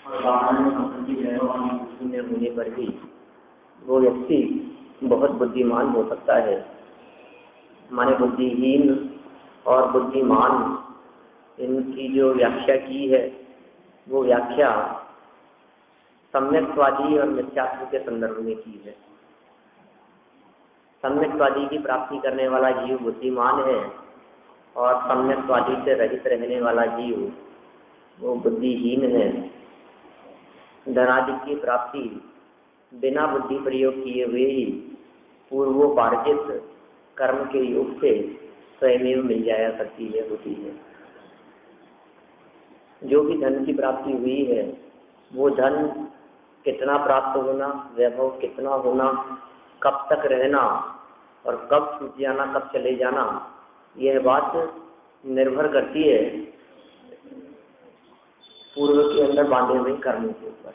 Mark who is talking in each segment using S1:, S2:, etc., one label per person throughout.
S1: और वाहन में संपत्ति शून्य होने पर भी वो व्यक्ति बहुत बुद्धिमान हो सकता है। माने बुद्धिहीन और बुद्धिमान, इनकी जो व्याख्या की है वो व्याख्या सम्यक्तवादी और मिथ्यात्व के संदर्भ में की है। सम्यक्तवादी की प्राप्ति करने वाला जीव बुद्धिमान है और सम्यक्तवादी से रहित रहने वाला जीव वो बुद्धिहीन है। धनादि की प्राप्ति बिना बुद्धि प्रयोग किए हुए ही पूर्वोपार्जित कर्म के योग से स्वयं मिल जाया करती है, होती है। जो भी धन की प्राप्ति हुई है वो धन कितना प्राप्त होना, वैभव कितना होना, कब तक रहना और कब छूट जाना, कब चले जाना, यह बात निर्भर करती है पूर्व के अंदर बांधे हुए कर्म के ऊपर।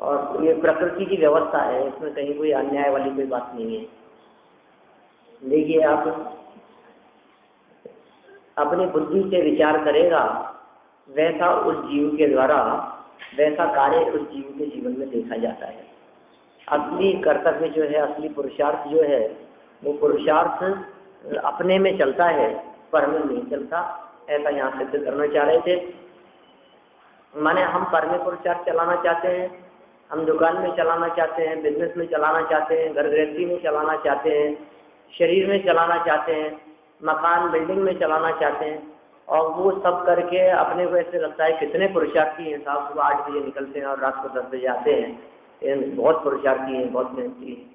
S1: और ये प्रकृति की व्यवस्था है, इसमें कहीं कोई अन्याय वाली कोई बात नहीं है। देखिए, आप अपनी बुद्धि से विचार करेगा वैसा उस जीव के द्वारा वैसा कार्य उस जीव के जीवन में देखा जाता है। असली कर्तव्य जो है, असली पुरुषार्थ जो है, वो पुरुषार्थ अपने में चलता है, पर में नहीं चलता। ऐसा यहाँ सिद्ध करना चाह रहे थे। माने हम पर में पुरुषार्थ चलाना चाहते हैं, हम दुकान में चलाना चाहते हैं, बिजनेस में चलाना चाहते हैं, घर गृहस्थी में चलाना चाहते हैं, शरीर में चलाना चाहते हैं, मकान बिल्डिंग में चलाना चाहते हैं, और वो सब करके अपने को ऐसे लगता है कितने पुरुषार्थी हैं साहब, सुबह 8 बजे निकलते हैं और रात को 10 बजे आते हैं, बहुत पुरुषार्थी हैं, बहुत मेहनती हैं।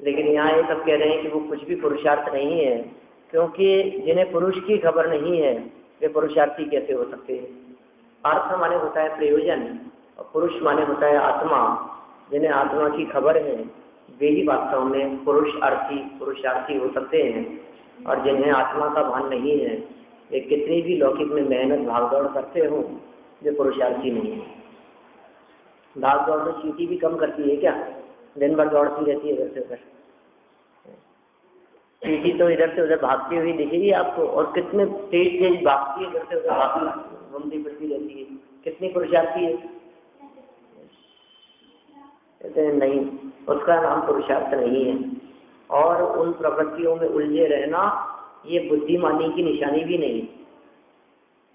S1: लेकिन यहाँ ये सब कह रहे हैं कि वो कुछ भी पुरुषार्थ नहीं है, क्योंकि जिन्हें पुरुष की खबर नहीं है वे पुरुषार्थी कैसे हो सकते हैं। अर्थ माने होता है प्रयोजन और पुरुष माने होता है आत्मा। जिन्हें आत्मा की खबर है वे ही वास्तव में पुरुषार्थी हो सकते हैं, और जिन्हें आत्मा का भान नहीं है वे कितनी भी लौकिक में मेहनत भागदौड़ करते हो, वे पुरुषार्थी नहीं है। भागदौड़ में चींटी भी कम करती है क्या? दिन भर दौड़ती रहती है इधर से उधर। चींटी तो इधर से उधर भागती हुई दिखेगी आपको, और कितने तेज तेज भागती है, इधर से उधर भागती घूमती फिरती रहती है। कितनी पुरुषार्थी है? कहते हैं नहीं, उसका नाम पुरुषार्थ नहीं है। और उन प्रवृत्तियों में उलझे रहना ये बुद्धिमानी की निशानी भी नहीं।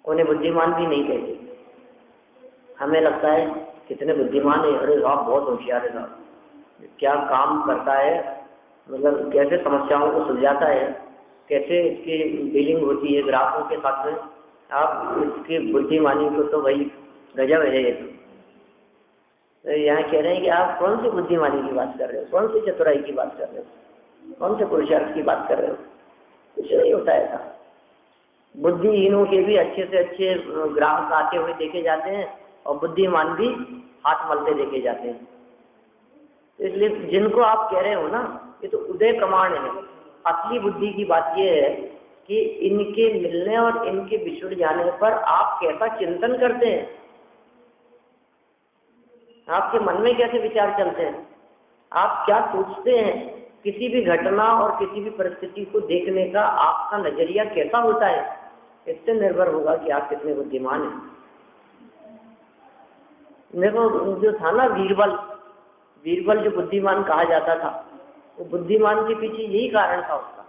S1: उन्हें बुद्धिमान भी नहीं कहते। हमें लगता है कितने बुद्धिमान है, अरे साहब बहुत होशियार है साहब, क्या काम करता है, मतलब कैसे समस्याओं को सुलझाता है, कैसे इसकी डीलिंग होती है ग्राहकों के साथ में। आप इसकी बुद्धिमानी को तो भाई गजब है ये। तो यहाँ कह रहे हैं कि आप कौन सी बुद्धिमानी की बात कर रहे हो, कौन सी चतुराई की बात कर रहे हो, कौन से पुरुषार्थ की बात कर रहे हो? कुछ नहीं होता है ऐसा। बुद्धिहीनों के भी अच्छे से अच्छे ग्राहक आते हुए देखे जाते हैं और बुद्धिमान भी हाथ मलते देखे जाते हैं। इसलिए जिनको आप कह रहे हो ना, ये तो उदय प्रमाण है। असली बुद्धि की बात यह है कि इनके मिलने और इनके बिछुड़ जाने पर आप कैसा चिंतन करते हैं, आपके मन में कैसे विचार चलते हैं, आप क्या सोचते हैं, किसी भी घटना और किसी भी परिस्थिति को देखने का आपका नजरिया कैसा होता है, इससे निर्भर होगा कि आप कितने बुद्धिमान हैं। देखो, जो था ना बीरबल जो बुद्धिमान कहा जाता था, वो बुद्धिमान के पीछे यही कारण था उसका।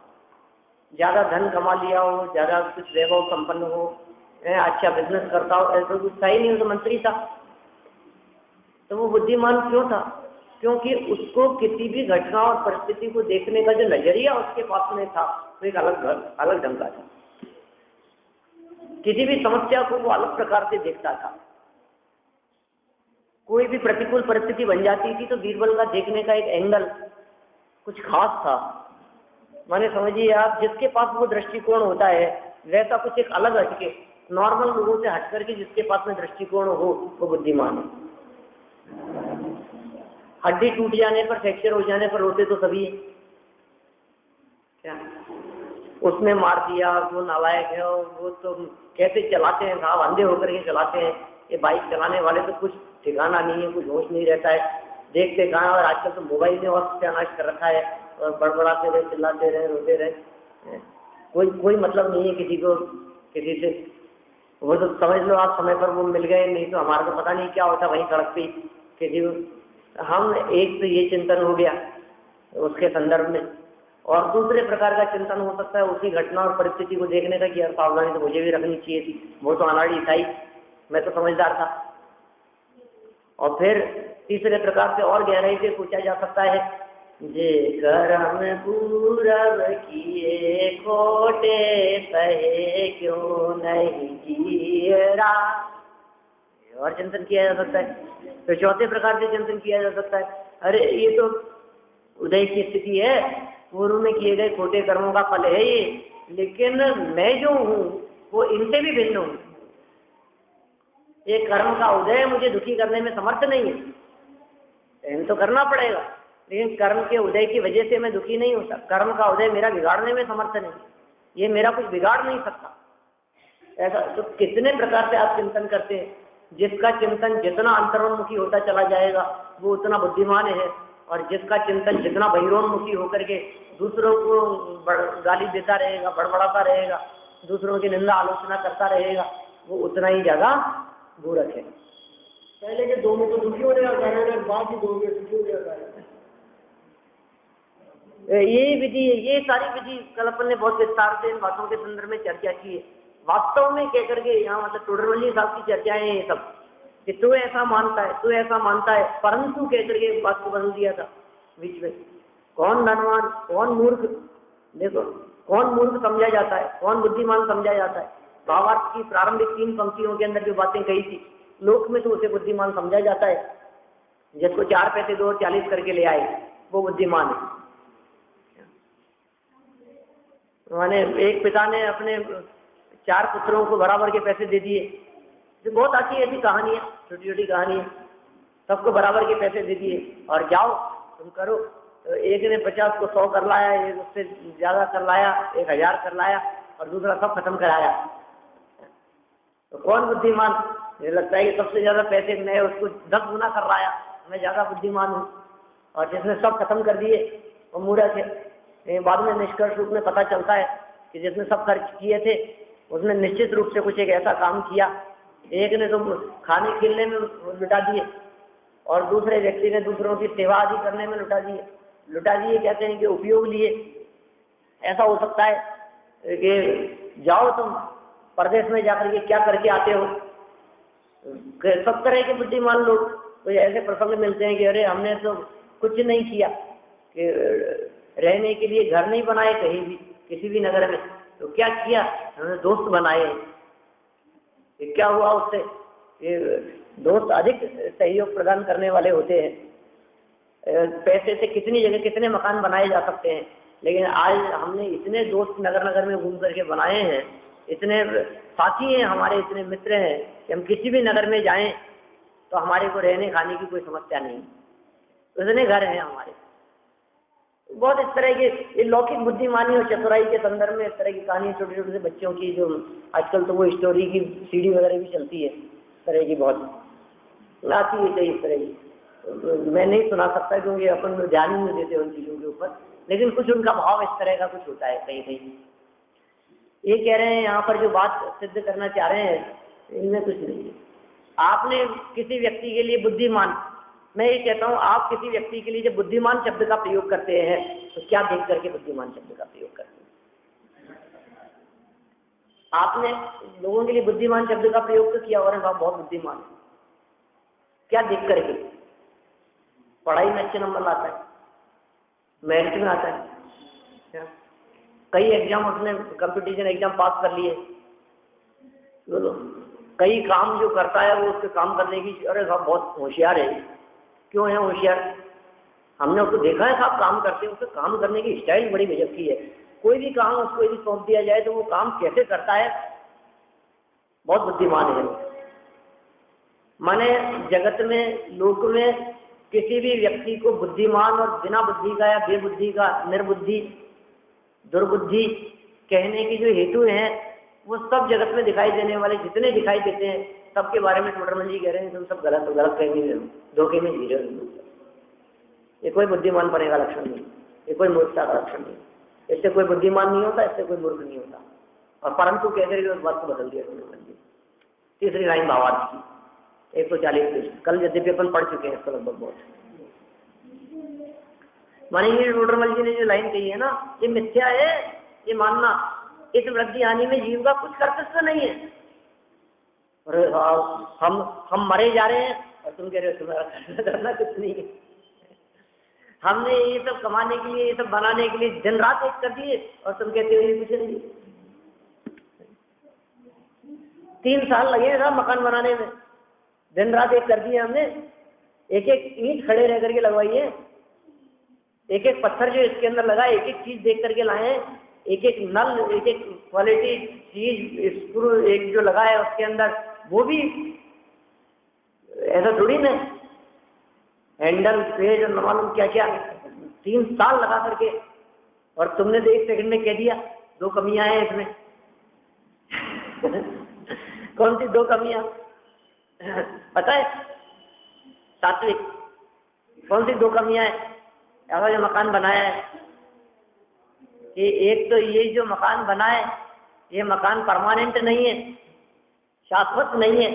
S1: ज्यादा धन कमा लिया हो, ज्यादा कुछ वैभव संपन्न हो, अच्छा बिजनेस करता हो, ऐसा कुछ था ही नहीं, वो मंत्री था। तो वो बुद्धिमान क्यों था? क्योंकि उसको किसी भी घटना और परिस्थिति को देखने का जो नजरिया उसके पास में था वो एक अलग ढंग का था। किसी भी समस्या को वो अलग प्रकार से देखता था। कोई भी प्रतिकूल परिस्थिति बन जाती थी तो बीरबल का देखने का एक एंगल कुछ खास था। माने समझिए आप, जिसके पास वो दृष्टिकोण होता है वैसा कुछ एक अलग हटके, नॉर्मल लोगों से हट करके जिसके पास में दृष्टिकोण हो वो बुद्धिमान है। हड्डी टूट जाने पर, फ्रैक्चर हो जाने पर रोते तो सभी है क्या? उसने मार दिया, वो नालायक है, और वो तो कैसे चलाते हैं साहब, अंधे होकर के चलाते हैं। ये बाइक चलाने वाले तो कुछ ठिकाना नहीं है, कुछ होश नहीं रहता है, देखते कहाँ। और आजकल तो मोबाइल ने और सत्यानाश कर रखा है, और बड़बड़ाते रहे, चिल्लाते रहे, रोते रहे, कोई मतलब नहीं है किसी को किसी से। वो तो समझ लो आप समय पर वो मिल गए, नहीं तो हमारा तो पता नहीं क्या होता वहीं सड़क पे कि हम एक तो ये चिंतन हो गया उसके संदर्भ में, और दूसरे प्रकार का चिंतन हो सकता है उसी घटना और परिस्थिति को देखने का कि यार सावधानी तो मुझे भी रखनी चाहिए थी, वो तो अनाड़ी था ही, मैं तो समझदार था। और फिर तीसरे प्रकार से और गहराई से पूछा जा सकता है, जे कर्म पूरब किए खोटे सहे क्यों नहीं जीरा, और चिंतन किया जा सकता है। तो चौथे प्रकार से चिंतन किया जा सकता है, अरे ये तो उदय की स्थिति है, पूर्व में किए गए खोटे कर्मों का फल है ये, लेकिन मैं जो हूँ वो इनसे भी भिन्न हूँ। ये कर्म का उदय मुझे दुखी करने में समर्थ नहीं है, इन तो करना पड़ेगा, लेकिन कर्म के उदय की वजह से मैं दुखी नहीं होता। कर्म का उदय मेरा बिगाड़ने में समर्थ नहीं, ये मेरा कुछ बिगाड़ नहीं सकता। ऐसा तो कितने प्रकार से आप चिंतन करते हैं, जिसका चिंतन जितना अंतरोन्मुखी होता चला जाएगा वो उतना बुद्धिमान है, और जिसका चिंतन जितना बहिरोन्मुखी होकर के दूसरों को गाली देता रहेगा, बड़बड़ाता रहेगा, दूसरों की निंदा आलोचना करता रहेगा, वो उतना ही ज्यादा मूर्ख है।
S2: पहले के दो में तो दुखी होने का कारण है, बाद की दो में सुखी होने का कारण है।
S1: ये विधि है, ये सारी विधि कल अपन ने बहुत विस्तार से इन बातों के संदर्भ में चर्चा की है। वास्तव में कह करके यहाँ मतलब टोडरमल साहब की चर्चाएं हैं ये सब, कि तू ऐसा मानता है, तू ऐसा मानता है, परंतु कह करके बात को बदल दिया था बीच में। कौन धनवान कौन मूर्ख, देखो कौन मूर्ख समझा जाता है, कौन बुद्धिमान समझा जाता है। भावार्थ की प्रारंभिक 3 पंक्तियों के अंदर जो बातें कही थी, लोक में तो उसे बुद्धिमान समझा जाता है, जिसको 4 पैसे 2 और 40 करके ले आए वो बुद्धिमान है। माने एक पिता ने अपने 4 पुत्रों को बराबर के पैसे दे दिए, जो बहुत आती है ऐसी कहानियां, छोटी छोटी कहानियां, सबको बराबर के पैसे दे दिए और जाओ तुम करो। तो एक ने 50 को 100 कर लाया, एक उससे ज्यादा कर लाया, 1000 कर लाया, और दूसरा सब खत्म कराया। तो कौन बुद्धिमान? मुझे लगता है कि सबसे ज्यादा पैसे मैं उसको 10 गुना कर लाया, मैं ज्यादा बुद्धिमान हूँ, और जिसने सब खत्म कर दिए वो मूर्ख है। बाद में निष्कर्ष रूप में पता चलता है कि जिसने सब खर्च किए थे उसने निश्चित रूप से कुछ एक ऐसा काम किया, एक ने तो खाने खिलने में लुटा दिए और दूसरे व्यक्ति ने दूसरों की सेवा आदि करने में लुटा दिए कहते हैं कि उपयोग लिए। ऐसा हो सकता है कि जाओ तुम परदेश में जाकर के क्या करके आते हो, सब तरह के बुद्धिमान लोग तो ऐसे प्रसंग मिलते हैं कि अरे हमने तो कुछ नहीं किया, कि रहने के लिए घर नहीं बनाए कहीं भी किसी भी नगर में, तो क्या किया, हमने दोस्त बनाए। क्या हुआ उससे? ये दोस्त अधिक सहयोग प्रदान करने वाले होते हैं। पैसे से कितनी जगह कितने मकान बनाए जा सकते हैं, लेकिन आज हमने इतने दोस्त नगर नगर में घूम करके बनाए हैं, इतने साथी हैं हमारे, इतने मित्र हैं कि हम किसी भी नगर में जाएं तो हमारे को रहने खाने की कोई समस्या नहीं, इतने घर हैं हमारे। बहुत इस तरह के ये लौकिक बुद्धिमानी और चतुराई के संदर्भ में इस तरह की कहानी छोटे छोटे से बच्चों की, जो आजकल तो वो स्टोरी की सीडी वगैरह भी चलती है, इस तरह की बहुत आती है कई इस तरह की। मैं नहीं सुना सकता क्योंकि अपन ध्यान ही नहीं देते उन चीज़ों के ऊपर, लेकिन कुछ उनका भाव इस तरह का कुछ होता है कहीं कहीं। ये कह रहे हैं यहाँ पर जो बात सिद्ध करना चाह रहे हैं इनमें कुछ नहीं है। आपने किसी व्यक्ति के लिए बुद्धिमान, मैं ये कहता हूँ आप किसी व्यक्ति के लिए जब बुद्धिमान शब्द का प्रयोग करते हैं तो क्या देख करके बुद्धिमान शब्द का प्रयोग करते हैं? आपने लोगों के लिए बुद्धिमान शब्द का प्रयोग तो किया और आप बहुत बुद्धिमान है, क्या देख करके? पढ़ाई में अच्छे नंबर लाता है, मेरिट में आता है, कई एग्जाम उसने कंपटीशन एग्जाम पास कर लिए, बोलो कई काम जो करता है वो उसके काम करने की, अरे साहब बहुत होशियार है। क्यों है होशियार? हमने उसको देखा है साहब काम करते हैं, उसके काम करने की स्टाइल बड़ी गजब की है। कोई भी काम उसको यदि सौंप दिया जाए तो वो काम कैसे करता है, बहुत बुद्धिमान है। माने जगत में लोक में किसी भी व्यक्ति को बुद्धिमान और बिना बुद्धि का या बेबुद्धि का, निर्बुद्धि, दुर्बुद्धि कहने की जो हेतु हैं वो सब जगत में दिखाई देने वाले जितने दिखाई देते हैं सबके बारे में टोडरमल जी कह रहे हैं तुम सब गलत कहेंगे, धोखे में जी रहे हो। ये कोई बुद्धिमान बनने का लक्षण नहीं, ये कोई मूर्खता का लक्षण नहीं, इससे कोई बुद्धिमान नहीं होता, इससे कोई मूर्ख नहीं होता। और परंतु कहकर उस बात को बदल दिया टोडरमल जी। तीसरी लाइन भावार्थ की 140 पृष्ठ। कल यद्यपि अपन पढ़ चुके हैं इसको लगभग बहुत। माने ये टोडरमल जी ने जो लाइन कही है ना, ये मिथ्या है, ये मानना इस वृद्धि हानि में जीव का कुछ कर्तव्य नहीं है। अरे हम मरे जा रहे हैं और तुम कह रहे हो तुम्हारा करना कुछ नहीं है। हमने ये सब कमाने के लिए, ये सब बनाने के लिए दिन रात एक कर दिए और तुम कहते हो ये कुछ नहीं। 3 साल लगे था मकान बनाने में, दिन रात एक कर दिए हमने। एक एक ईंट खड़े रह करके लगवाई है, एक एक पत्थर जो इसके अंदर लगा, एक एक चीज देख करके लाए हैं, एक एक नल, एक एक क्वालिटी चीज, स्क्रू एक जो लगा है उसके अंदर, वो भी ऐसा थोड़ी ना हैंडल पेज और न मालूम क्या क्या। 3 साल लगा करके, और तुमने तो 1 सेकंड में कह दिया 2 कमियां हैं इसमें। कौन सी 2 कमियां पता है सात्विक? कौन सी 2 कमियां हैं ऐसा जो मकान बनाया है? कि एक तो ये जो मकान बना है, ये मकान परमानेंट नहीं है, शाश्वत नहीं है।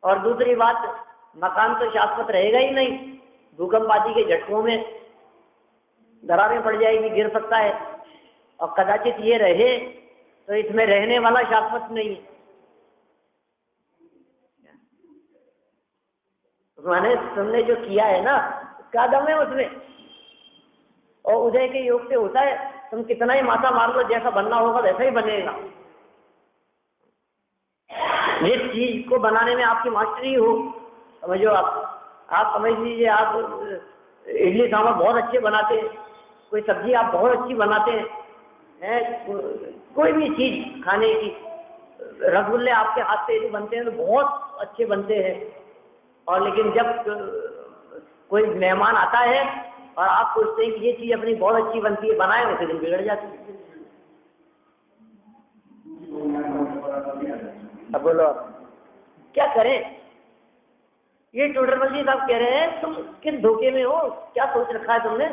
S1: और दूसरी बात, मकान तो शाश्वत रहेगा ही नहीं, भूकंप आदि के झटकों में दरारें पड़ जाएगी, गिर सकता है। और कदाचित ये रहे तो इसमें रहने वाला शाश्वत नहीं है। माने तुमने जो किया है ना, क्या दम है उसमें? और उदय के योग से होता है, तुम कितना ही माथा मार लो, जैसा बनना होगा वैसा ही बनेगा। जिस चीज को बनाने में आपकी मास्टरी हो, समझो आप समझ लीजिए, आप इडली सांभर बहुत अच्छे बनाते हैं, कोई सब्जी आप बहुत अच्छी बनाते हैं, कोई भी चीज खाने की, रसगुल्ले आपके हाथ से यदि बनते हैं तो बहुत अच्छे बनते हैं। और लेकिन जब कोई मेहमान आता है और आप सोचते हैं कि ये चीज अपनी बहुत अच्छी बनती है, बनाए वैसे दिन बिगड़ जाती है। अब बोलो क्या करें? ये टोडरमल जी साहब कह रहे हैं तुम किस धोखे में हो, क्या सोच रखा है तुमने?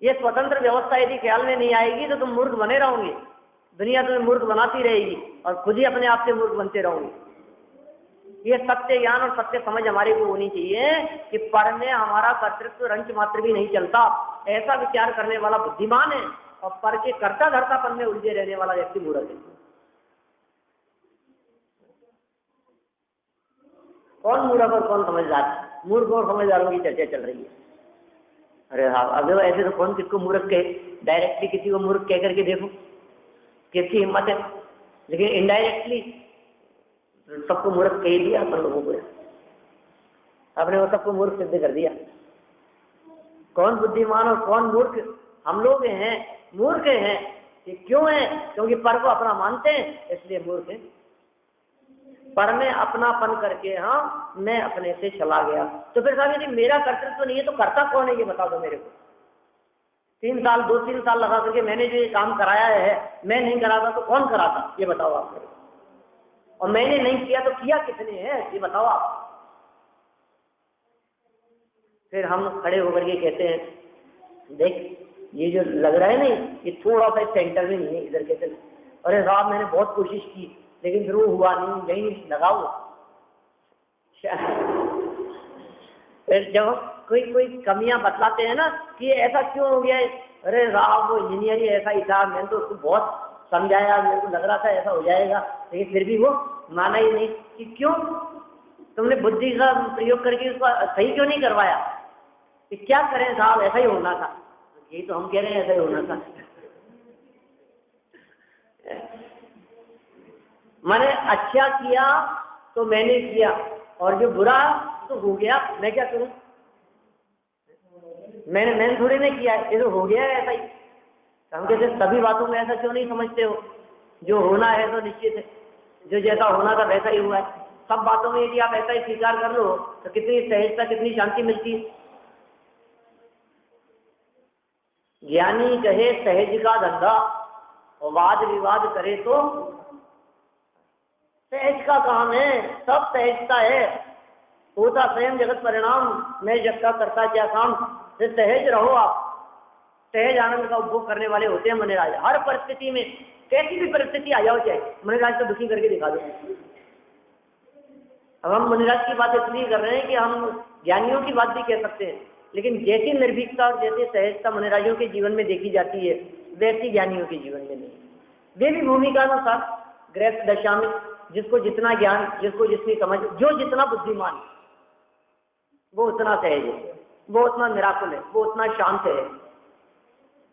S1: ये स्वतंत्र व्यवस्था यदि ख्याल में नहीं आएगी तो तुम मूर्ख बने रहोगे, दुनिया तुम्हें मूर्ख बनाती रहेगी और खुद ही अपने आप से मूर्ख बनते रहोगे। ये सत्य ज्ञान और सत्य समझ हमारे को होनी चाहिए कि पर में हमारा कर्तृत्व रंच मात्र भी नहीं चलता। ऐसा विचार करने वाला बुद्धिमान है और पर के कर्ता धर्तापन में उलझे रहने वाला व्यक्ति मूर्ख है। कौन मूर्ख और कौन समझदार? मूर्ख और समझदारों की चर्चा चल रही है। अरे हाँ, अब ऐसे तो कौन किसको मूर्ख कहे? डायरेक्टली किसी को मूर्ख कह करके देखो किसकी हिम्मत है। लेकिन इनडायरेक्टली सबको मूर्ख कह दिया अपन लोगों को, आपने वो सबको मूर्ख सिद्ध कर दिया। कौन बुद्धिमान और कौन मूर्ख? हम लोग हैं, मूर्ख हैं। कि क्यों है? क्योंकि पर को अपना मानते हैं, इसलिए मूर्ख है। पर में अपनापन करके हाँ मैं अपने से चला गया, तो फिर साहब यदि मेरा कर्तृत्व नहीं है तो करता कौन है ये बता दो मेरे को। 2-3 साल लगा करके मैंने जो ये काम कराया है, मैं नहीं कराता तो कौन कराता ये बताओ आप मेरे को। और मैंने नहीं किया तो किया किसने है ये बताओ आप। फिर हम खड़े होकर के कहते हैं देख ये जो लग रहा है ना, ये थोड़ा सा सेंटर में नहीं है, इधर कैसे? अरे साहब मैंने बहुत कोशिश की लेकिन फिर वो हुआ नहीं, यही लगाओ। फिर जब कोई कमियां बतलाते हैं ना कि ऐसा क्यों हो गया है, अरे साहब वो इंजीनियर ही ऐसा ही था, मैंने तो उसको बहुत समझाया, मेरे को लग रहा था ऐसा हो जाएगा, लेकिन फिर भी वो माना ही नहीं। कि क्यों? तुमने बुद्धि का प्रयोग करके उसको सही क्यों नहीं करवाया? कि क्या करें साहब ऐसा ही होना था। यही तो हम कह रहे हैं ऐसा ही होना था। मैंने अच्छा किया तो मैंने किया और जो बुरा तो हो गया, मैं क्या करूं? मैंने थोड़ी नहीं किया, ये तो हो गया है ऐसा ही। हम कहते सभी बातों में ऐसा क्यों नहीं समझते हो? जो होना है तो निश्चित है, जो जैसा होना था वैसा ही हुआ है। सब बातों में यदि आप ऐसा ही स्वीकार कर लो तो कितनी सहजता, कितनी शांति मिलती है। ज्ञानी कहे सहज का धंधा और वाद विवाद करे तो सहज का काम है, सब सहजता है। होता स्वयं जगत परिणाम, मैं जग का करता क्या काम। सहज रहो आप, सहज आनंद का उपभोग करने वाले होते हैं मने राजा। हर परिस्थिति में कैसी भी परिस्थिति आ जाओ, चाहे मुनिराज को दुखी करके दिखा दो। अब हम मुनिराज की बात इसलिए कर रहे हैं कि हम ज्ञानियों की बात भी कह सकते हैं, लेकिन जैसी निर्भीकता और जैसी सहजता मुनिराजों के जीवन में देखी जाती है वैसी ज्ञानियों के जीवन में नहीं। वे भी भूमिका अनुसार गृहस्थ दशा में जिसको जितना ज्ञान, जिसको जितनी समझ, जो जितना बुद्धिमान, वो उतना सहज है, वो उतना निराकुल है, वो उतना शांत है।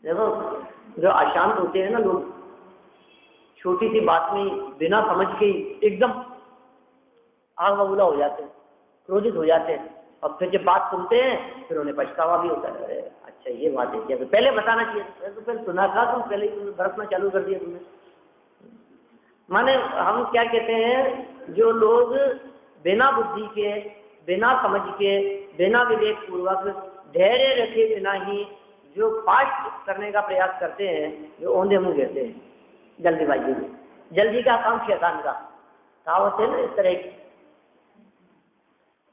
S1: देखो जो अशांत होते हैं ना लोग, छोटी सी बात में बिना समझ के एकदम आग बबूला हो जाते हैं, क्रोधित हो जाते हैं, और फिर जब बात सुनते हैं फिर उन्हें पछतावा भी होता है। अरे अच्छा ये बात है क्या, तो पहले बताना चाहिए, तो पहले सुना था तुम, पहले बरसना चालू कर दिया तुमने। माने हम क्या कहते हैं, जो लोग बिना बुद्धि के, बिना समझ के, बिना विवेक पूर्वक, धैर्य रखे बिना ही जो फास्ट करने का प्रयास करते हैं, जो औंधे मुंह कहते हैं, जल्दीबाजी में, जल्दी का काम शैतान का, कहावत है ना इस तरह की,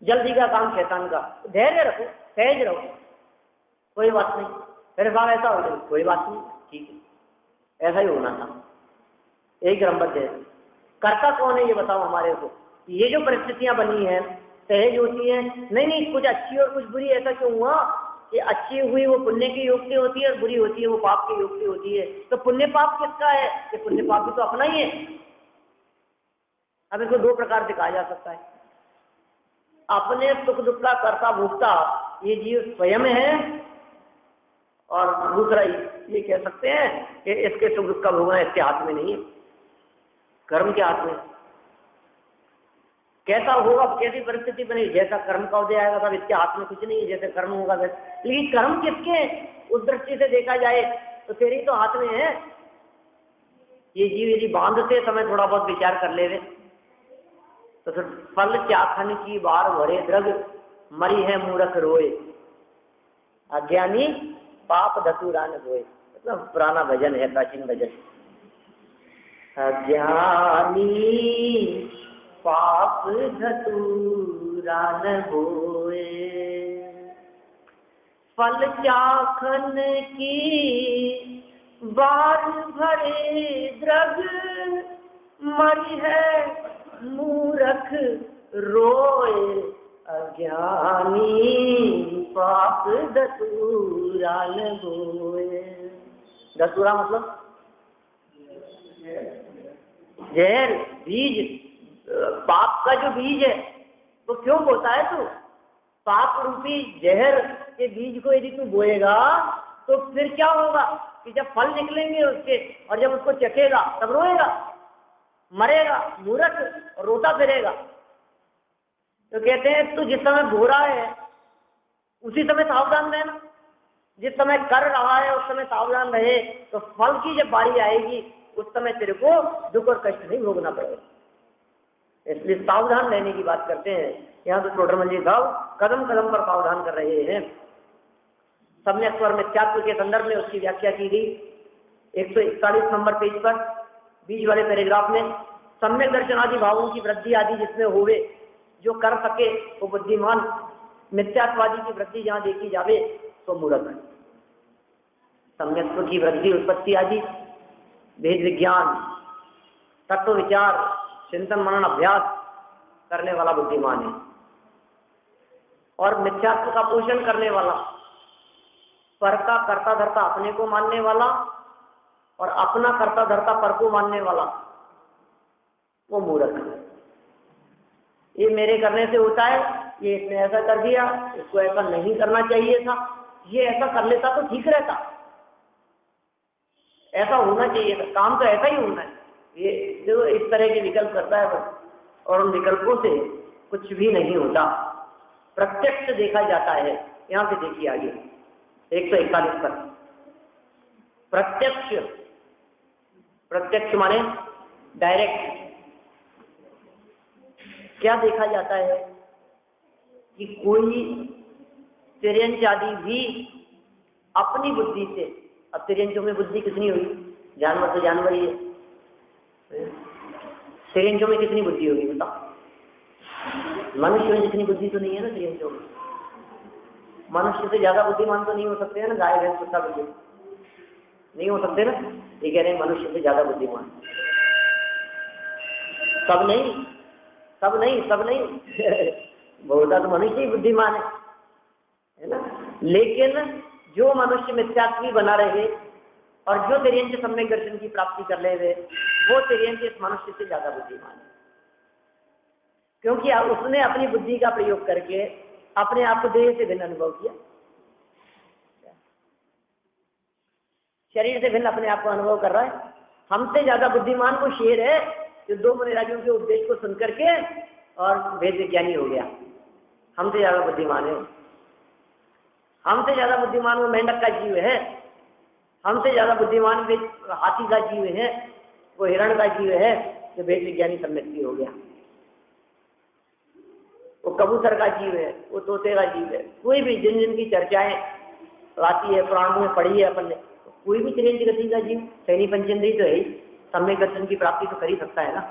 S1: जल्दी का काम शैतान का। धैर्य रखो, सहज रहो, कोई बात नहीं, मेरे साथ ऐसा हो जाए कोई बात नहीं, ठीक है, ऐसा ही होना था, एक क्रमबद्ध है। करता कौन है ये बताओ हमारे को। ये जो परिस्थितियां बनी हैं सहज होती हैं, नहीं कुछ अच्छी और कुछ बुरी, ऐसा क्यों हुआ कि अच्छी हुई वो पुण्य के योग से होती है और बुरी होती है वो पाप के योग से होती है। तो पुण्य पाप किसका है, कि पुण्य पाप भी तो अपना ही है। अब इसको दो प्रकार से कहा जा सकता है, अपने सुख दुख का कर्ता भोक्ता ये जीव स्वयं है, और दूसरा ये कह सकते हैं कि इसके सुख दुख का भोगना इसके हाथ में नहीं है, कर्म के हाथ में। कैसा होगा, कैसी परिस्थिति बनी, जैसा कर्म का उदय आएगा तब इसके हाथ में कुछ नहीं है, जैसे कर्म होगा वैसे। लेकिन कर्म किसके, उस दृष्टि से देखा जाए तो तेरे तो हाथ में है। ये जीव यदि बांधते समय थोड़ा बहुत विचार कर ले तो फिर फल चाखन की बार भरे द्रग, मरी है मूर्ख रोए, अज्ञानी पाप धतूरा न धोए। मतलब पुराना भजन है, प्राचीन भजन। अज्ञानी पाप धतूरा न धोए, फल चाखन की बार भरे द्रग, मरी है मूर्ख रोए, अज्ञानी पाप धतूरा न धोए। धतूरा मतलब जहर, बीज, पाप का जो बीज है वो क्यों बोता है तू? पाप रूपी जहर के बीज को यदि तू बोएगा तो फिर क्या होगा कि जब फल निकलेंगे उसके, और जब उसको चखेगा तब रोएगा, मरेगा मूर्ख, रोता फिरेगा। तो कहते हैं तू जिस समय बो रहा है उसी समय सावधान रहना, जिस समय कर रहा है उस समय सावधान रहे, तो फल की जब बारी आएगी उस समय तेरे को दुख और कष्ट नहीं भोगना पड़ेगा। इसलिए सावधान रहने की बात करते हैं। यहाँ तो टोडरमल जी साहब कदम कदम पर सावधान कर रहे हैं। सम्यक स्वर मिथ्यात्व के संदर्भ में उसकी व्याख्या की गई 141 नंबर पेज पर, बीच वाले पैराग्राफ में। सम्यक दर्शन आदि भावों की वृद्धि आदि जिसमें होवे, जो कर सके वो बुद्धिमान, मिथ्यात्वादी की वृद्धि जहाँ देखी जावे तो मूर्ख है। सम्यक्त्व की वृद्धि, उत्पत्ति आदि, भेद विज्ञान, तत्व विचार, चिंतन मनन अभ्यास करने वाला बुद्धिमान है। और मिथ्यात्व का पोषण करने वाला, पर का कर्ता धर्ता अपने को मानने वाला और अपना कर्ता धर्ता पर को मानने वाला, वो मूर्ख है। ये मेरे करने से होता है, ये इसने ऐसा कर दिया, इसको ऐसा नहीं करना चाहिए था, ये ऐसा कर लेता तो ठीक रहता, ऐसा होना चाहिए था, काम तो ऐसा ही होना है। ये जो इस तरह के विकल्प करता है और उन विकल्पों से कुछ भी नहीं होता, प्रत्यक्ष देखा जाता है। यहाँ से देखिए आगे 141 पर, प्रत्यक्ष, प्रत्यक्ष माने डायरेक्ट। क्या देखा जाता है कि कोई तिर्यंच आदि भी अपनी बुद्धि से, अब तिर्यंचों में बुद्धि कितनी हुई, जानवर तो जानवर ही है, तिर्यंचों में कितनी बुद्धि होगी बताओ? मनुष्य में जितनी बुद्धि तो नहीं है ना तिर्यंचों में। मनुष्य से ज्यादा बुद्धिमान तो नहीं हो सकते हैं ना गाय भैंस कुत्ता बिल्ली। नहीं हो सकते ना। ये कह रहे हैं मनुष्य से ज्यादा बुद्धिमान। सब नहीं, सब नहीं, सब नहीं बहुधा तो मनुष्य ही बुद्धिमान है ना। लेकिन जो मनुष्य मिथ्यात्वी बना रहे और जो तिर्यंच सम्यक दर्शन की प्राप्ति कर ले रहे, वो तिर्यंच इस मनुष्य से ज्यादा बुद्धिमान है, क्योंकि उसने अपनी बुद्धि का प्रयोग करके अपने आप को देह से भिन्न अनुभव किया, शरीर से भिन्न अपने आप को अनुभव कर रहा है। हमसे ज्यादा बुद्धिमान वो शेर है जो दो मुनिराजों के उपदेश को सुनकर के और वेद विज्ञानी हो गया। हमसे ज्यादा बुद्धिमान है। हमसे ज्यादा बुद्धिमान वो मेंढक का जीव है। हमसे ज्यादा बुद्धिमान हाथी का जीव है, वो हिरण का जीव है जो वेद विज्ञानी सम्यक्ति हो गया। वो कबूतर का जीव है, वो तोते का जीव है। कोई भी जिन जिन की चर्चाएं आती है पुराणों में पढ़ी है अपन ने, कोई भी तिर्यंच गति का जीव सैनी पंचेंद्रिय तो है ही, सम्यक दर्शन की प्राप्ति तो कर ही सकता है ना।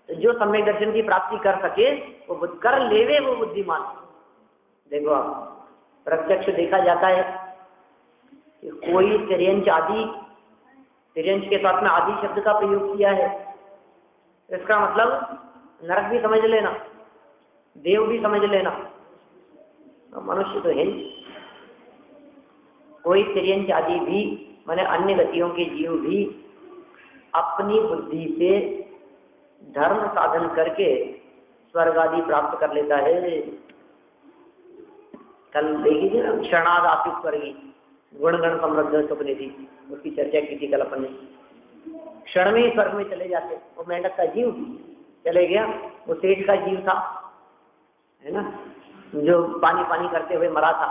S1: तो जो सम्यक दर्शन की प्राप्ति कर सके वो कर लेवे वो बुद्धिमान। देखो आप प्रत्यक्ष देखा जाता है कि कोई तिर्यंच आदि, तिर्यंच के साथ में आदि शब्द का प्रयोग किया है, इसका मतलब नरक भी समझ लेना, देव भी समझ लेना, मनुष्य तो है नहीं। कोई तिर्यंच आदि भी माने अन्य गतियों के जीव भी अपनी बुद्धि से धर्म साधन करके स्वर्ग आदि प्राप्त कर लेता है। कल देखिए ना क्षणाद आती स्वर्गी गुणगण समृद्ध स्वप्ने थी, उसकी चर्चा की थी कल अपन ने। क्षण में ही स्वर्ग में चले जाते। वो मेंढक का जीव चले गया, वो सेठ का जीव था है ना, जो पानी पानी करते हुए मरा था,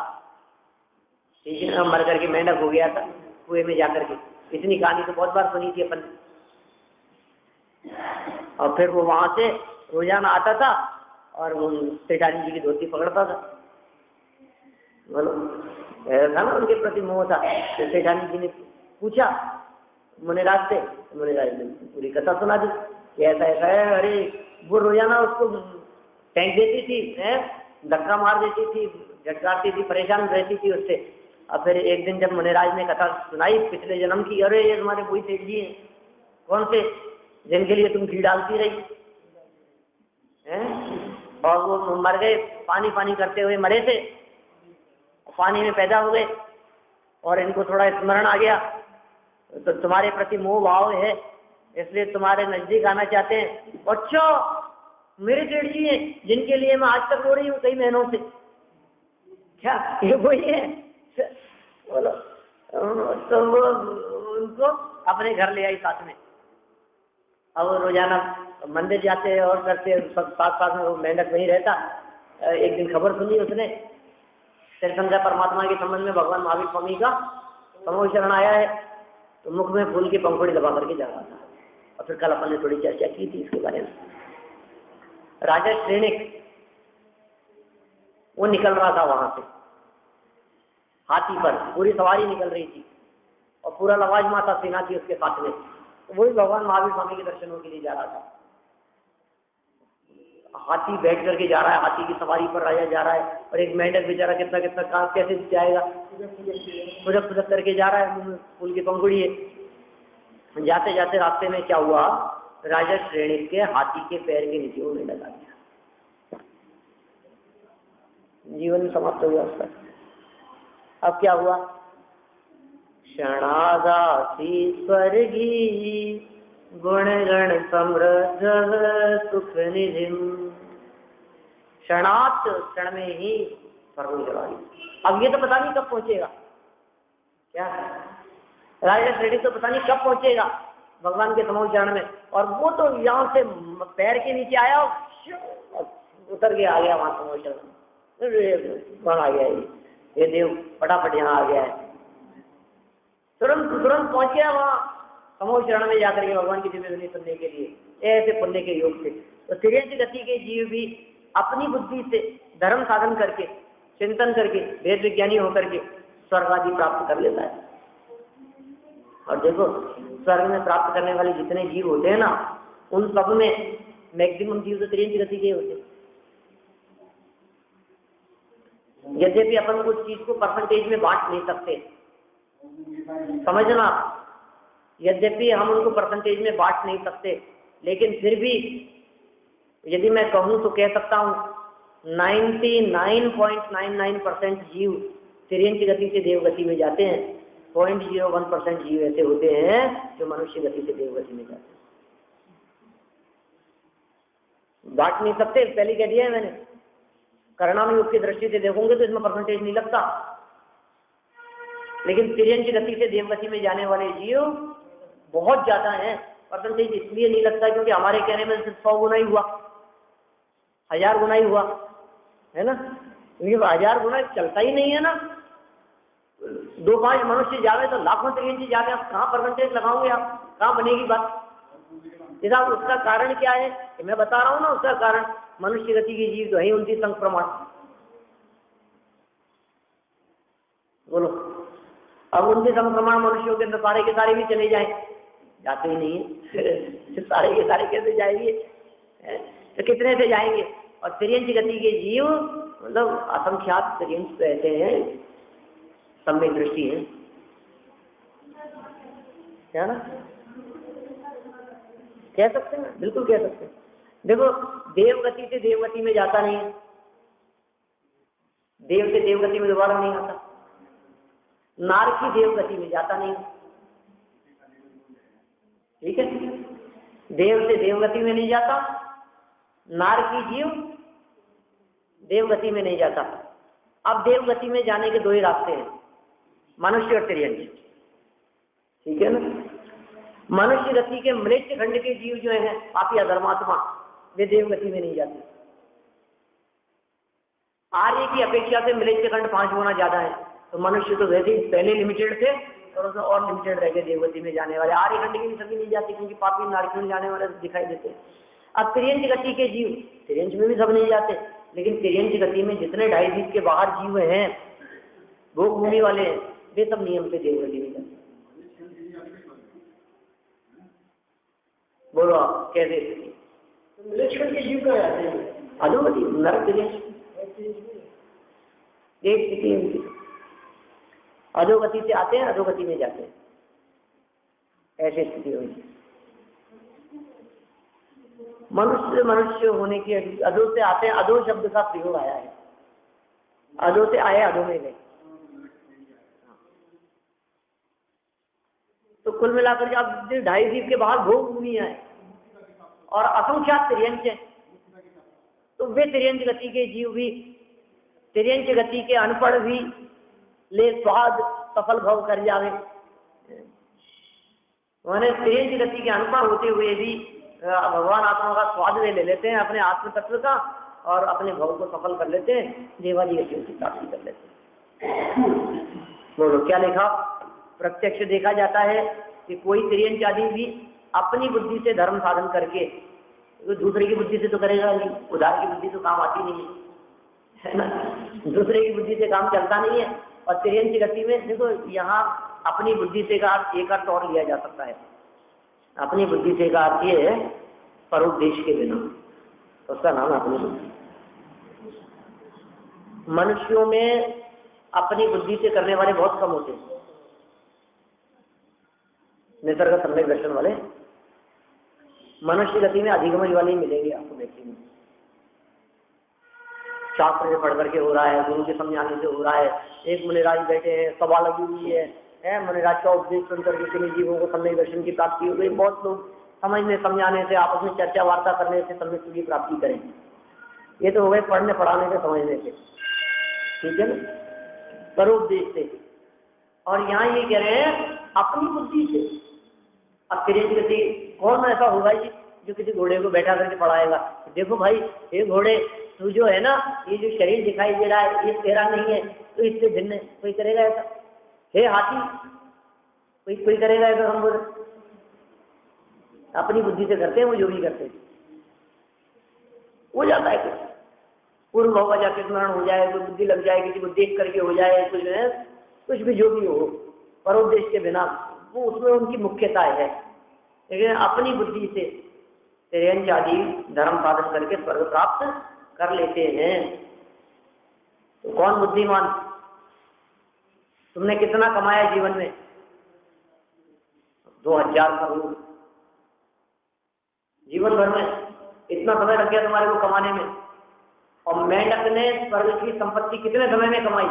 S1: ठीक है ना, मर करके मेंढक हो गया था कुएं में जाकर के। इतनी कहानी तो बहुत बार सुनी थी अपन। और फिर वो वहां से रोजाना आता था और वो सेठानी जी की धोती पकड़ता था। बोलो ऐसा था ना, उनके प्रति मोह था। तो सेठानी जी ने पूछा मुनिराज से, मुनिराज ने पूरी कथा सुना दी कि ऐसा ऐसा है। अरे वो रोजाना उसको फेंक देती थी, धक्का मार देती थी, झटकारती थी, परेशान रहती थी उससे। और फिर एक दिन जब मुनिराज ने कथा सुनाई पिछले जन्म की, अरे ये तुम्हारे वही सेठ जी हैं, कौन से जिनके लिए तुम घी डालती रही हैं, और वो मर गए, पानी पानी करते हुए मरे थे, पानी में पैदा हुए और इनको थोड़ा स्मरण आ गया तो तुम्हारे प्रति मोह भाव है, इसलिए तुम्हारे नजदीक आना चाहते हैं। अच्छा मेरे सेठ जी हैं जिनके लिए मैं आज तक रो रही हूँ कई महीनों से, क्या ये वही है? बोलो तो वो उनको अपने घर ले आई साथ में। अब रोजाना मंदिर जाते और करते, सब साथ साथ में वो मेंढक वहीं रहता। एक दिन खबर सुनी उसने तीर्थंकर परमात्मा के संबंध में, भगवान महावीर स्वामी का समूह शरण आया है, तो मुख में फूल की पंखुड़ी दबा करके जा रहा था। और फिर कल अपन ने थोड़ी चर्चा की थी इसके बारे में। राजा श्रेणिक वो निकल रहा था वहां से हाथी पर, पूरी सवारी निकल रही थी और पूरा लवाज माता सेना थी उसके साथ में। तो वही भगवान महावीर स्वामी के दर्शनों के लिए जा रहा था। हाथी बैठ करके जा रहा है, हाथी की सवारी पर राजा जा रहा है, और एक मेंढक बेचारा कितना कितना कहाँ कैसे जाएगा, फुदक फुदक करके जा रहा है, फूल की पंखुड़ी है। जाते जाते रास्ते में क्या हुआ, राजा श्रेणिक के हाथी के पैर के नीचे वो मेंढक आ गया, जीवन समाप्त हो गया उसका। अब क्या हुआ, क्षणादासी स्वर्गी गुणगण समृद्ध सुख निधिम। क्षणात क्षण में ही स्वर्ग में चला गया। अब ये तो पता नहीं कब पहुंचेगा, क्या राजा श्रेणी तो पता नहीं कब पहुंचेगा भगवान के समूह चरण में। और वो तो यहाँ से पैर के नीचे आया उतर के आ गया वहां समूह चरण। कौन आ गया ये देव, फटाफट यहाँ आ गया है, तुरंत तुरंत पहुंच गया वहां समूह चरण में जाकर के भगवान की दिव्य ध्वनि सुनने के लिए, ऐसे पुण्य के योग से। तो तिर्यंच गति के जीव भी अपनी बुद्धि से धर्म साधन करके, चिंतन करके, वेद विज्ञानी होकर के स्वर्ग आदि प्राप्त कर लेता है। और देखो स्वर्ग में प्राप्त करने वाले जितने जीव होते हैं ना, उन सब में मैक्सिमम जीव तो तिर्यंच गति के होते हैं। यद्यपि अपन उस चीज को परसेंटेज में बांट नहीं सकते, समझना, यद्यपि हम उनको परसेंटेज में बांट नहीं सकते, लेकिन फिर भी यदि मैं कहूँ तो कह सकता हूँ 99.99% जीव तिर्यंच गति से देव गति में जाते हैं। 0.01% जीव ऐसे होते हैं जो मनुष्य गति से देव गति में जाते हैं। बांट नहीं सकते, पहले कह दिया है मैंने। परिणाम योग की दृष्टि से देखोगे तो इसमें परसेंटेज नहीं लगता, लेकिन तिर्यंच गति से देव गति में जाने वाले जीव बहुत ज्यादा हैं। परसेंटेज इसलिए नहीं लगता क्योंकि हमारे कहने में सिर्फ 100 गुना ही हुआ, 1000 गुना ही हुआ, है ना। क्योंकि 1000 गुना चलता ही नहीं है ना। 2-5 मनुष्य जावे तो लाखों तिर्यंच जावे, आप कहाँ परसेंटेज लगाओगे, आप कहाँ बनेगी बात। जैसा उसका कारण क्या है कि मैं बता रहा हूँ ना, उसका कारण मनुष्य गति की जीव तो है 29 अंक प्रमाण। बोलो, अब 29 अंक प्रमाण मनुष्यों के अंदर सारे के सारे भी चले जाए, जाते ही नहीं है। सारे के सारे कैसे जाएंगे, तो कितने से जाएंगे। और तिर्यंच गति के जीव मतलब असंख्यात तिर्यंच रहते हैं, सम्यक दृष्टि है, क्या ना, कह सकते हैं, बिल्कुल कह सकते हैं। देखो, देवगति से देवगति में जाता नहीं है, देव से देवगति में दोबारा नहीं आता। नार की देवगति में जाता नहीं, ठीक है। देव से देवगति में नहीं जाता, नार की जीव देवगति में नहीं जाता। अब देवगति में जाने के 2 ही रास्ते हैं, मनुष्य और तिर्यंच, ठीक है ना। मनुष्य गति के मृत्य खंड के जीव जो हैं पापी अधर्मात्मा, वे देवगति में नहीं जाते। आर्य की अपेक्षा से मृत्य खंड 5 गुना ज्यादा है, तो मनुष्य तो वैसे ही पहले लिमिटेड थे और लिमिटेड रह गए देवगति में जाने वाले। आर्य खंड के भी सभी नहीं जाते क्योंकि पापी नारकी में जाने वाले दिखाई देते हैं। अब तिर्यंच गति के जीव, तिर्यंच में भी सब नहीं जाते, लेकिन तिर्यंच गति में जितने 2.5 फीट के बाहर जीव हैं, भोग भूमि वाले हैं, वे सब नियम से देवगति में जाते। बोलो आप कैसे
S2: मिलेच्छन के जीव कहाँ आते हैं?
S1: अधोगति, नरक तिर्यंच एक स्थिति है। अधोगति से आते हैं, अधोगति में जाते हैं, ऐसी स्थिति हुई। मनुष्य होने की अधो से आते हैं, अधो शब्द का प्रयोग आया है, अधो से आए अधो में गए। तो कुल मिलाकर आप 2.5 फीट के बाहर भोग भूमि है और असंख्यात तिर्यंच है, तो वे तिर्यंच गति के जीव भी, तिर्यंच गति के अनपढ़ भी ले स्वाद सफल भव कर जावे। मैंने तिर्यंच गति के अनपढ़ होते हुए भी भगवान आत्मा का स्वाद वे ले लेते हैं, अपने आत्म तत्व का, और अपने भव को सफल कर लेते हैं, देवादी गतियों की प्राप्ति कर लेते हैं। बोलो क्या लिखा। प्रत्यक्ष देखा जाता है कि कोई तिर्यंच आदि भी अपनी बुद्धि से धर्म साधन करके, तो दूसरे की बुद्धि से तो करेगा नहीं, उधार की बुद्धि तो काम आती नहीं है ना, दूसरे की बुद्धि से काम चलता नहीं है। और तिर्यंच गति में देखो, यहाँ अपनी बुद्धि से का एक अर्थ और लिया जा सकता है। अपनी बुद्धि से का अर्थ ये है परोपदेश के बिना, तो उसका नाम है अपनी बुद्धि। मनुष्यों में अपनी बुद्धि से करने वाले बहुत कम होते हैं, निसर्ग सम्यक दर्शन वाले। मनुष्य गति में अधिगमन वाले ही मिलेंगे आपको व्यक्ति में। शास्त्र से पढ़ करके हो रहा है, गुरु के समझाने से हो रहा है। एक मुनिराज बैठे हैं, सभा लगी हुई है, मुनिराज का उपदेश सुन करके किन्हीं जीवों को सम्यक दर्शन की प्राप्ति हो गई। बहुत लोग समझने समझाने से, आपस में चर्चा वार्ता करने से सम्यक की प्राप्ति करें। ये तो हो गए पढ़ने पढ़ाने से, समझने से, ठीक है ना, परोपदेश से। और यहाँ ये कह रहे हैं अपनी बुद्धि से। अब तिर्यंच गति कौन ऐसा होगा जी जो किसी घोड़े को बैठा करके पढ़ाएगा, देखो भाई ये घोड़े तू जो है ना, ये जो शरीर दिखाई दे रहा है ये तेरा नहीं है, तो इससे भिन्न है, कोई करेगा ऐसा। हे हाथी, कोई करेगा ऐसा। हम बोले अपनी बुद्धि से करते हैं, वो जो भी करते हैं हो जाता है। कुछ पूर्व भाव का जाके स्मरण हो जाए, कोई बुद्धि लग जाए, किसी को देख करके हो जाए, कुछ है, कुछ भी जो भी हो, परोपदेश के बिना, वो उसमें उनकी मुख्यता है। लेकिन अपनी बुद्धि से तिर्यंच आदि धर्म साधन करके स्वर्ग प्राप्त कर लेते हैं। तो कौन बुद्धिमान? तुमने कितना कमाया जीवन में? 2000 करोड़। जीवन भर में इतना समय लग गया तुम्हारे को कमाने में। और मेंढक ने स्वर्ग की संपत्ति कितने समय में कमाई?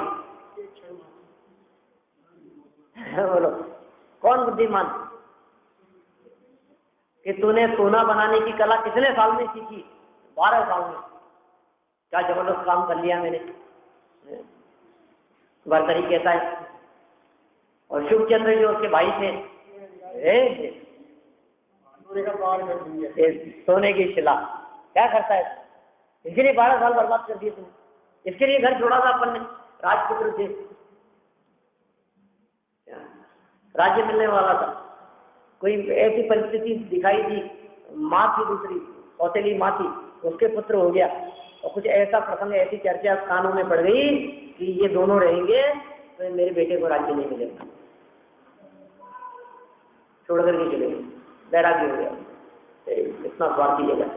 S1: बोलो कौन बुद्धिमान कि तूने सोना बनाने की कला कितने साल में सीखी? 12 साल में। क्या जबरदस्त काम कर लिया मैंने। भरतरी कहता है। और शुभचंद्र जो उसके भाई थे, सोने की शिला, क्या करता है? इसके लिए 12 साल बर्बाद कर दिए तुमने। इसके लिए घर छोड़ा था अपन ने। राजपुत्र थे, राज्य मिलने वाला था। कोई ऐसी परिस्थिति दिखाई दी, माँ थी दूसरी, कौशली माँ थी, उसके पुत्र हो गया। और कुछ ऐसा प्रसंग, ऐसी चर्चा कानों में पड़ गई कि ये दोनों रहेंगे तो मेरे बेटे को राज्य नहीं मिलेगा, छोड़ करके चले गए। बैरागी हो गया। इतना स्वार्थी जगह।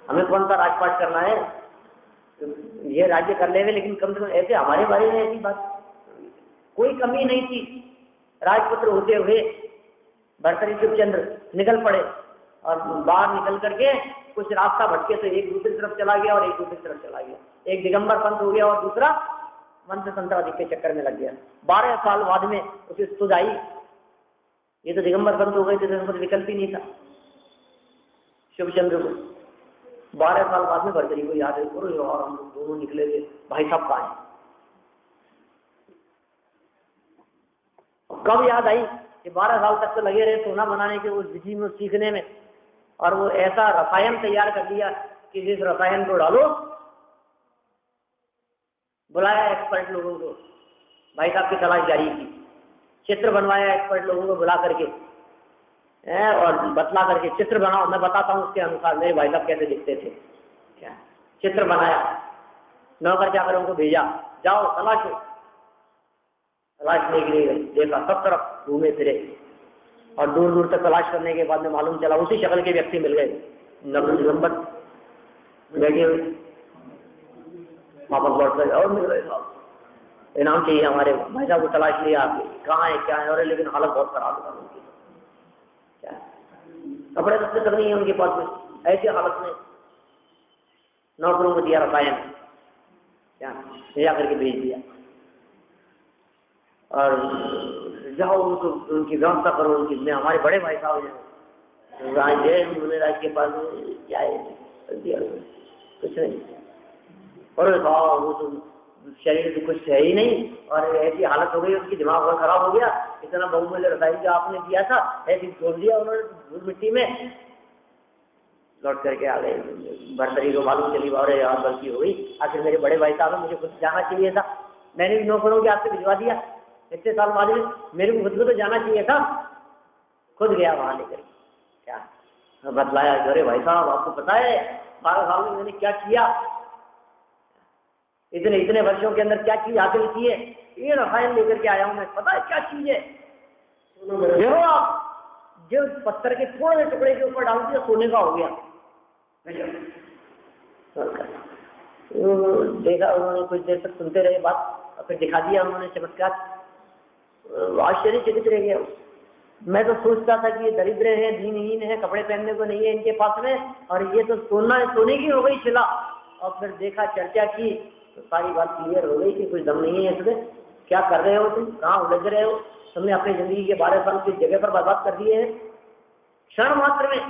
S1: हमें कौन सा राजपाट करना है? ये राज्य कर ले, लेकिन कम से कम ऐसे हमारे बारे में ऐसी बात, कोई कमी नहीं थी। राजपुत्र होते हुए भरतरी शुभचंद्र निकल पड़े और बाहर निकल करके कुछ रास्ता भटके तो एक दूसरी तरफ चला गया और एक दूसरी तरफ चला गया। एक दिगंबर पंथ हो गया और दूसरा मंत्र तंत्रादि के चक्कर में लग गया। 12 साल बाद में उसे सुध आई। ये तो दिगंबर पंथ हो गए थे, तो विकल्प ही नहीं था शुभचंद्र को। 12 साल बाद में भरतरी को याद है, और हम लोग दोनों निकले थे, भाई साहब कहाँ हैं? कब याद आई कि 12 साल तक तो लगे रहे सोना बनाने के उस विधि में, सीखने में, और वो ऐसा रसायन तैयार कर दिया कि जिस रसायन को डालो, बुलाया एक्सपर्ट लोगों को, भाई साहब की तलाश जारी की, चित्र बनवाया एक्सपर्ट लोगों को बुला करके और बतला करके, चित्र बनाओ, मैं बताता हूँ उसके अनुसार मेरे भाई साहब कैसे दिखते थे। क्या चित्र बनाया, नौकर जाकर उनको भेजा, जाओ तलाशो। तलाशने के लिए देखा, सब तरफ घूमे फिरे और दूर दूर तक तलाश करने के बाद में मालूम चला उसी शक्ल के व्यक्ति मिल गए, दिगंबर बैठे हुए। वापस लौट कर और मिल गए, साहब इनाम चाहिए हमारे भाई साहब को, तलाश लिया आपके, कहाँ है क्या है? और लेकिन हालत बहुत खराब है उनकी, क्या कपड़े सबसे तक नहीं है उनके पास में। ऐसी हालत में नौकरों को दिया रसायन, क्या जा करके भेज दिया और जाओ उनको, उनकी व्यवस्था करो, उनकी, मैं हमारे बड़े भाई साहब हैं राज के पास क्या है, कुछ नहीं। और वो तो शरीर से कुछ है ही नहीं, और ऐसी हालत हो गई उसकी, दिमाग बहुत खराब हो गया। इतना बहुमूल्य रसायन जो आपने दिया था ऐसी छोड़ दिया उन्होंने धूल मिट्टी में। लौट करके आ गए। भरतरी को मालूम चली, और यार गलती हो गई, आखिर मेरे बड़े भाई साहब, मुझे खुद जाना चाहिए था, मैंने भी नौकरों के हाथ से भिजवा दिया इतने साल बाद में, मेरे को खुद को तो जाना चाहिए था। खुद गया वहां लेकर, क्या बतलाया, अरे भाई साहब आपको पता है 12 साल में मैंने क्या किया, इतने इतने वर्षों के अंदर क्या चीज हासिल की है, ये रसायन लेकर के आया हूं मैं, पता है क्या चीज है? देखो आप, जो पत्थर के थोड़े से टुकड़े के ऊपर डाल दिया सोने का हो गया। देखा उन्होंने, कुछ देर तक सुनते रहे बात, और फिर दिखा दिया उन्होंने चमत्कार। आश्चर्यचकित रह गया। मैं तो सोचता था कि ये दरिद्र हैं, दीनहीन है, कपड़े पहनने को नहीं है इनके पास में, और ये तो सोने की हो गई शिला। और फिर देखा, चर्चा की तो सारी बात क्लियर हो गई कि कुछ दम नहीं है इसमें। क्या कर रहे हो तुम, कहाँ उलझ रहे हो? तुमने अपनी जिंदगी के 12 साल की जगह पर बर्बाद कर दिए हैं क्षण मात्र में।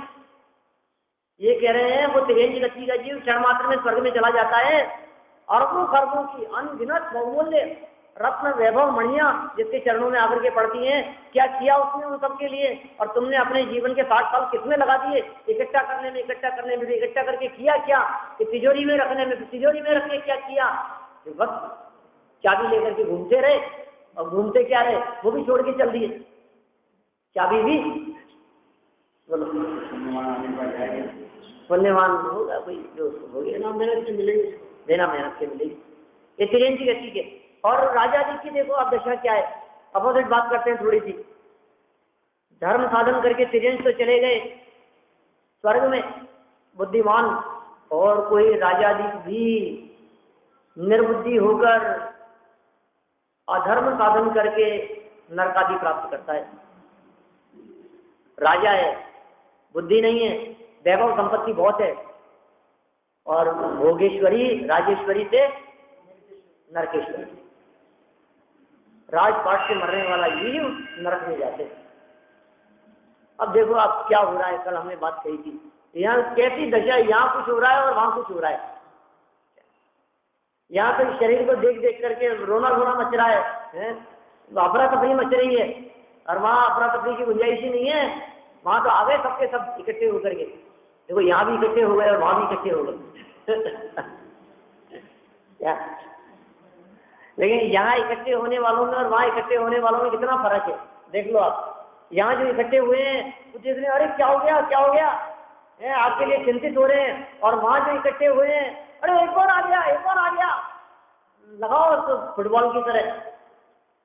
S1: ये कह रहे हैं वो तिरंज गति का जीव क्षण मात्र में स्वर्ग में चला जाता है। अरबों खरबों की अनगिनत बहुमूल्य रत्न वैभव मणियां जिसके चरणों में आकर के पड़ती हैं, क्या किया उसने उन सबके लिए? और तुमने अपने जीवन के 60 साल कितने लगा दिए इकट्ठा करने में, इकट्ठा करके किया क्या? कि तिजोरी में रखने में, तिजोरी में रख के क्या किया? कि बस चाबी लेकर के घूमते रहे, और घूमते क्या रहे, वो भी छोड़ के चल दिए चाबी भी। बोलो पुण्यवान होगा कोई जो हो गया,
S2: देना मेहनत से मिलेगी,
S1: देना मेहनत से मिलेगी। ये तिरंज गति के। और राजा जी की देखो अब दशा क्या है, अपोजिट बात करते हैं थोड़ी सी। धर्म साधन करके तिरंज तो चले गए स्वर्ग में बुद्धिमान, और कोई राजा जी भी निर्बुद्धि होकर अधर्म साधन करके नरकादि प्राप्त करता है। राजा है, बुद्धि नहीं है, वैभव संपत्ति बहुत है, और भोगेश्वरी राजेश्वरी से नरकेश्वरी, राजपाट से मरने वाला जीव नरक में जाते हैं। अब देखो आप क्या हो रहा है, कल हमने बात कही थी, यहाँ कैसी दशा, यहाँ कुछ हो रहा है और वहां कुछ हो रहा है। यहाँ तो शरीर को देख देख करके रोना रोना मच रहा है, अफरा तफरी मच रही है, और वहाँ अफरा तफरी की गुंजाइश ही नहीं है। वहां तो आ गए सबके सब इकट्ठे होकर के, देखो यहाँ भी इकट्ठे हो गए और वहां भी इकट्ठे हो गए क्या? लेकिन यहाँ इकट्ठे होने वालों में और वहां इकट्ठे होने वालों में कितना फर्क है, देख लो आप। यहाँ जो इकट्ठे हुए हैं कुछ इतने, अरे क्या हो गया क्या हो गया, आपके लिए चिंतित हो रहे हैं, और वहां जो इकट्ठे हुए हैं, अरे एक और आ गया एक और आ गया, लगाओ तो फुटबॉल की तरह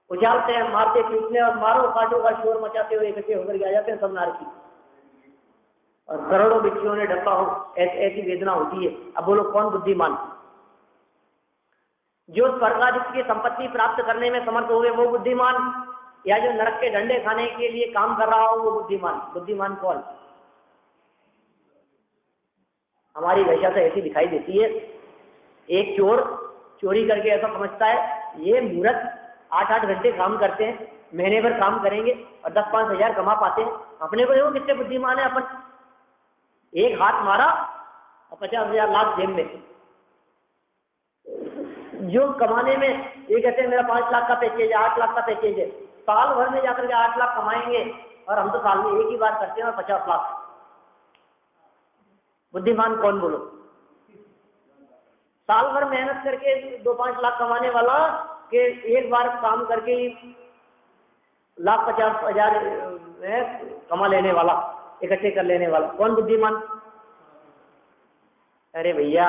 S1: उछालते हैं, मारते पीटने और मारो काटो का शोर मचाते हुए इकट्ठे होकर आ जाते हैं सब नार की, और करोड़ों बिच्छुओं ने ढका हो, ऐसी वेदना होती है। अब बोलो कौन बुद्धिमान? जो स्वर्ग आदि की संपत्ति प्राप्त करने में समर्थ हो गए वो बुद्धिमान, या जो नरक के डंडे खाने के लिए काम कर रहा हो वो बुद्धिमान? बुद्धिमान कौन? हमारी दशा तो ऐसी दिखाई देती है, एक चोर चोरी करके ऐसा समझता है ये मूर्ख 8-8 घंटे काम करते हैं, महीने भर काम करेंगे और 10-5 हजार कमा पाते हैं, अपने को देखो कितने बुद्धिमान है अपन, एक हाथ मारा और 50,000 लाख जेब में। जो कमाने में ये कहते हैं मेरा 5 लाख का पैकेज है, 8 लाख का पैकेज है, साल भर में जाकर के 8 लाख कमाएंगे, और हम तो साल में एक ही बार करते हैं और 50 लाख। बुद्धिमान कौन बोलो? साल भर मेहनत करके 2-5 लाख कमाने वाला के एक बार काम करके 1,50,000 कमा लेने वाला, इकट्ठे कर लेने वाला, कौन बुद्धिमान? अरे भैया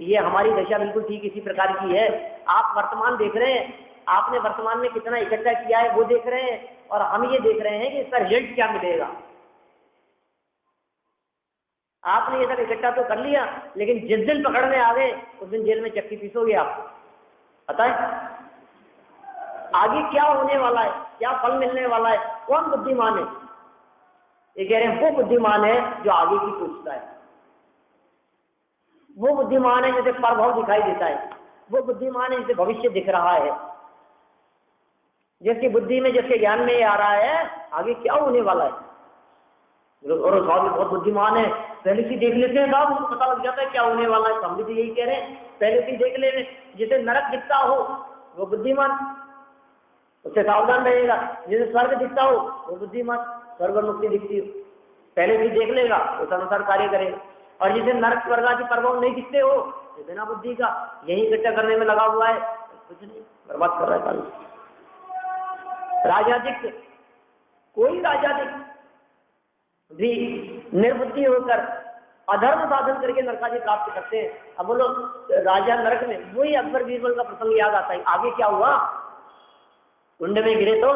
S1: ये हमारी दशा बिल्कुल ठीक इसी प्रकार की है। आप वर्तमान देख रहे हैं, आपने वर्तमान में कितना इकट्ठा किया है वो देख रहे हैं, और हम ये देख रहे हैं कि इसका रिजल्ट क्या मिलेगा। आपने ये सब इकट्ठा तो कर लिया, लेकिन जिस दिन पकड़ने आ गए उस दिन जेल में चक्की पीसोगे आप, पता है आगे क्या होने वाला है, क्या फल मिलने वाला है। कौन बुद्धिमान है? ये कह रहे हैं वो बुद्धिमान है जो आगे की सोचता है, वो बुद्धिमान है जैसे प्रभाव दिखाई देता है, वो बुद्धिमान है जैसे भविष्य दिख रहा है, जिसकी बुद्धि में जिसके ज्ञान में ये आ रहा है आगे क्या होने वाला है। और साहब बहुत बुद्धिमान है, पहले से देख लेते हैं साहब, उनको पता लग जाता है क्या होने वाला है। हम भी तो यही कह रहे हैं, पहले से देख लेने, जिसे नरक दिखता हो वो बुद्धिमान, उससे सावधान रहेगा। जिसे स्वर्ग दिखता हो वो बुद्धिमान, स्वर्ग और मुक्ति दिखती हो पहले से देख लेगा, उस अनुसार कार्य करेगा। और जिसे नरक स्वर्ग आदि प्रभाव नहीं दिखते हो, बिना बुद्धि का यही इकट्ठा करने में लगा हुआ है, कुछ नहीं, बर्बाद कर रहा है। राजाधिक, कोई राजाधिक भी निर्बुद्धि होकर अधर्म साधन करके नरकादि प्राप्त करते हैं। अब बोलो राजा नरक में, वही अकबर बीरबल का प्रसंग याद आता है। आगे क्या हुआ? कुंड में गिरे तो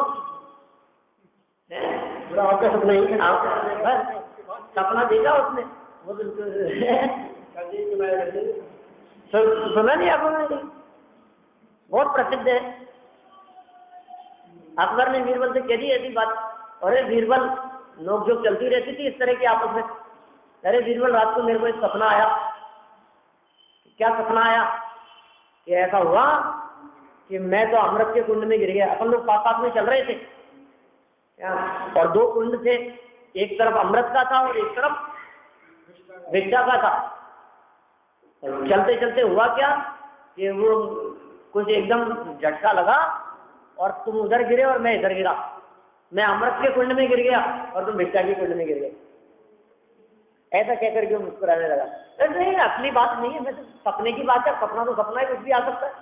S1: आपका सपना ही सपना देखा उसने, वो सुना नहीं आपने? बहुत प्रसिद्ध है। अकबर ने बीरबल से कह दी ऐसी बात, अरे बीरबल नोकझोंक चलती रहती थी इस तरह की आपस में। अरे बीरबल रात को मेरे को एक सपना आया। क्या सपना आया? कि ऐसा हुआ कि मैं तो अमृत के कुंड में गिर गया। अपन लोग पास पास में चल रहे थे और 2 कुंड थे, एक तरफ अमृत का था और एक तरफ भिक्षा का था। और चलते चलते हुआ क्या कि वो कुछ एकदम झटका लगा और तुम उधर गिरे और मैं इधर गिरा। मैं अमृत के कुंड में गिर गया और तुम भिक्षा के कुंड में गिर गए। ऐसा कहकर के मुस्कुराने लगा। नहीं असली बात नहीं है, मैं तो सपने की बात है, सपना तो सपना है, कुछ भी आ सकता है।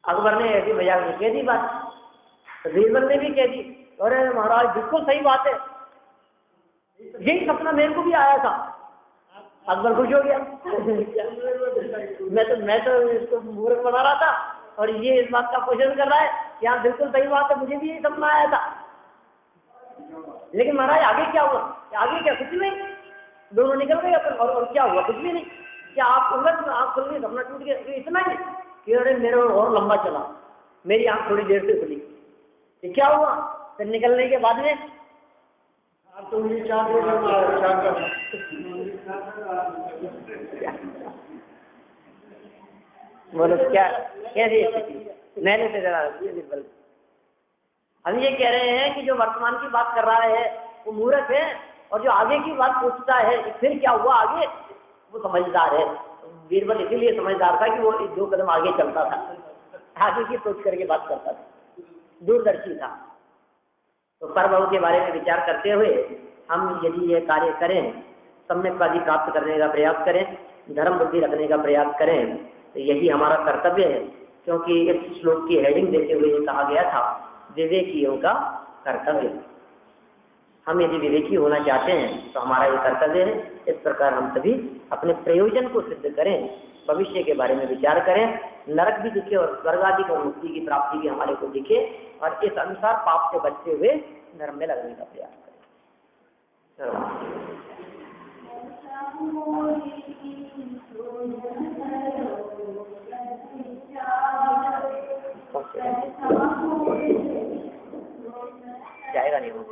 S1: अकबर ने ऐसी मजाक में कह दी बात, तो बीरबल ने भी कह दी, अरे महाराज बिल्कुल सही बात है, यही सपना मेरे को भी आया था। अकबर खुश हो गया। मैं तो इसको मूर्ख बना रहा था और ये इस बात का क्वेश्चन कर रहा है कि हाँ बिल्कुल सही बात है, मुझे भी यही सपना आया था। लेकिन महाराज आगे क्या हुआ? आगे क्या? कुछ नहीं, दोनों निकल गए और क्या हुआ? कुछ भी नहीं। क्या आप उलझ में आप खुल गए, सपना टूट गया, इतना ही? कि अरे मेरे और लंबा चला, मेरी आंख थोड़ी देर से खुली, तो क्या हुआ? फिर निकलने के बाद में
S2: आप तो मुझे 4 का
S1: बोलो क्या कैसी स्थिति नहीं लेते जरा बिल्कुल। हम ये कह रहे हैं कि जो वर्तमान की बात कर रहा है वो मूर्ख है, और जो आगे की बात पूछता है कि फिर क्या हुआ आगे, वो समझदार है। बीरबल इसीलिए समझदार था कि वो 2 कदम आगे चलता था, आगे की सोच करके बात करता था, दूरदर्शी था। तो परभव के बारे में विचार करते हुए हम यदि ये कार्य करें, सम्यक्वादी प्राप्त करने का प्रयास करें, धर्म बुद्धि रखने का प्रयास करें, तो यही हमारा कर्तव्य है। क्योंकि इस श्लोक की हेडिंग देते हुए ये कहा गया था विवेकियों का कर्तव्य। हम यदि विवेकी होना चाहते हैं तो हमारा ये कर्तव्य है। इस प्रकार हम सभी अपने प्रयोजन को सिद्ध करें, भविष्य के बारे में विचार करें, नरक भी दिखे और स्वर्ग आदि और मुक्ति की प्राप्ति भी हमारे को दिखे, और इस अनुसार पाप से बचते हुए धर्म में लगने का प्रयास करें। जाएगा नहीं वो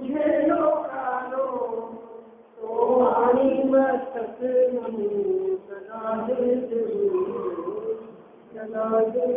S2: तुझे लोकालो तो वाणी मस्तक नमो सदा दे सदा दे।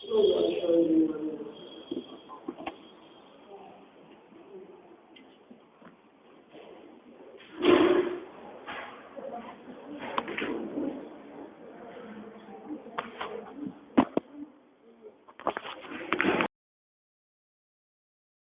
S2: Oh,